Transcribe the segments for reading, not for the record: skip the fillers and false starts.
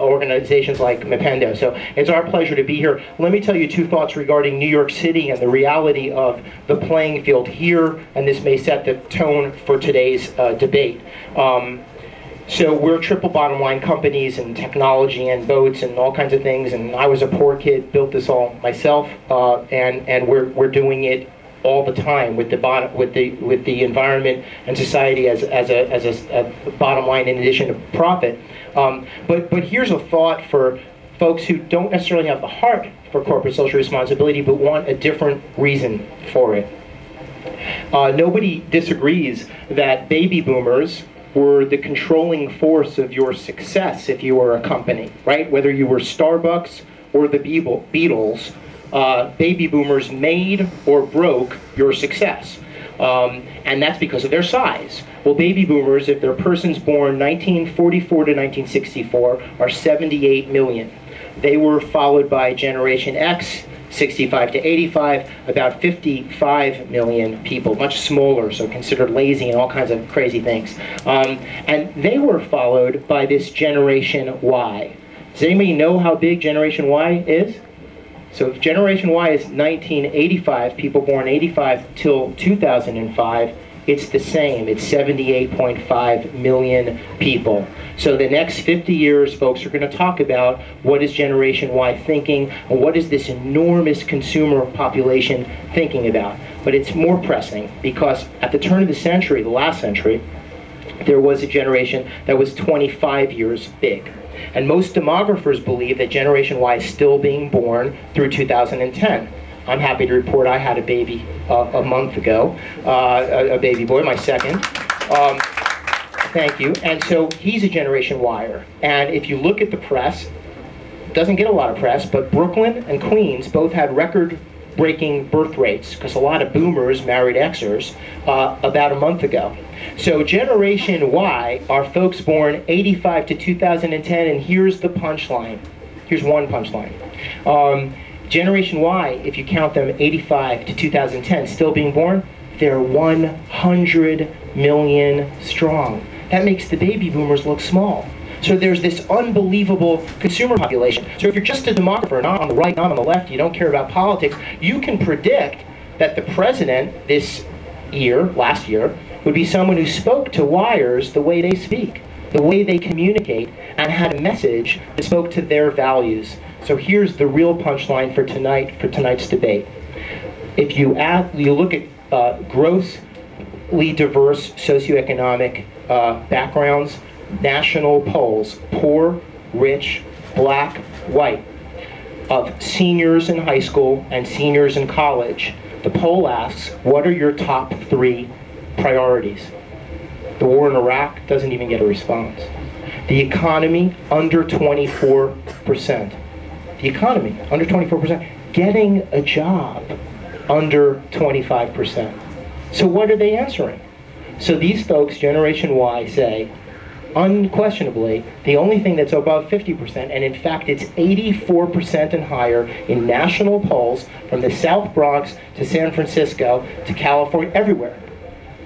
organizations like Mapendo. So it's our pleasure to be here. Let me tell you two thoughts regarding New York City and the reality of the playing field here, and this may set the tone for today's debate. So we're triple bottom line companies and technology and boats and all kinds of things, and I was a poor kid, built this all myself, and we're doing it all the time with the environment and society as a bottom line in addition to profit. But here's a thought for folks who don't necessarily have the heart for corporate social responsibility but want a different reason for it. Nobody disagrees that baby boomers were the controlling force of your success if you were a company, right? Whether you were Starbucks or the Beatles, baby boomers made or broke your success. And that's because of their size. Well, baby boomers, if they're persons born 1944 to 1964, are 78 million. They were followed by Generation X, 65 to 85, about 55 million people, much smaller, so considered lazy and all kinds of crazy things. And they were followed by this Generation Y. Does anybody know how big Generation Y is? So if Generation Y is 1985, people born 85 till 2005, it's the same. It's 78.5 million people. So the next 50 years, folks are going to talk about what is Generation Y thinking, and what is this enormous consumer population thinking about. But it's more pressing, because at the turn of the century, the last century, there was a generation that was 25 years big. And most demographers believe that Generation Y is still being born through 2010. I'm happy to report I had a baby a month ago, a baby boy, my second. Thank you. And so he's a Generation Yer. And if you look at the press, it doesn't get a lot of press, but Brooklyn and Queens both had record-breaking birth rates, because a lot of boomers married Xers about a month ago. So Generation Y are folks born 85 to 2010, and here's the punchline. Here's one punchline. Generation Y, if you count them 85 to 2010, still being born, they're 100 million strong. That makes the baby boomers look small. So there's this unbelievable consumer population. So if you're just a demographer, not on the right, not on the left, you don't care about politics, you can predict that the president this year, last year, would be someone who spoke to Yers the way they speak, the way they communicate, and had a message that spoke to their values. So here's the real punchline for tonight's debate. If you look at grossly diverse socioeconomic backgrounds, national polls, poor, rich, black, white, of seniors in high school and seniors in college, the poll asks, what are your top 3 priorities? The war in Iraq doesn't even get a response. The economy, under 24%. The economy, under 24%. Getting a job, under 25%. So what are they answering? So these folks, Generation Y, say, unquestionably, the only thing that's above 50%, and in fact it's 84% and higher in national polls from the South Bronx to San Francisco to California, everywhere.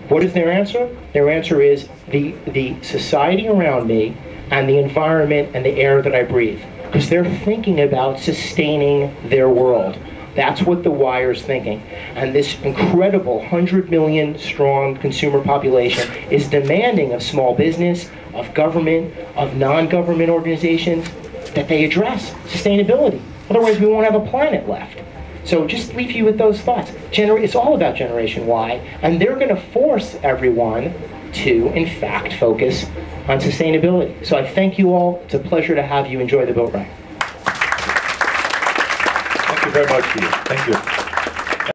What is their answer? Their answer is the society around me and the environment and the air that I breathe. Because they're thinking about sustaining their world. That's what the Yers thinking. And this incredible 100 million strong consumer population is demanding of small business, of government, of non-government organizations, that they address sustainability. Otherwise we won't have a planet left. So just leave you with those thoughts. It's all about Generation Y, and they're going to force everyone to, in fact, focus on sustainability. So I thank you all. It's a pleasure to have you enjoy the boat ride. Thank you very much, Peter. Thank you.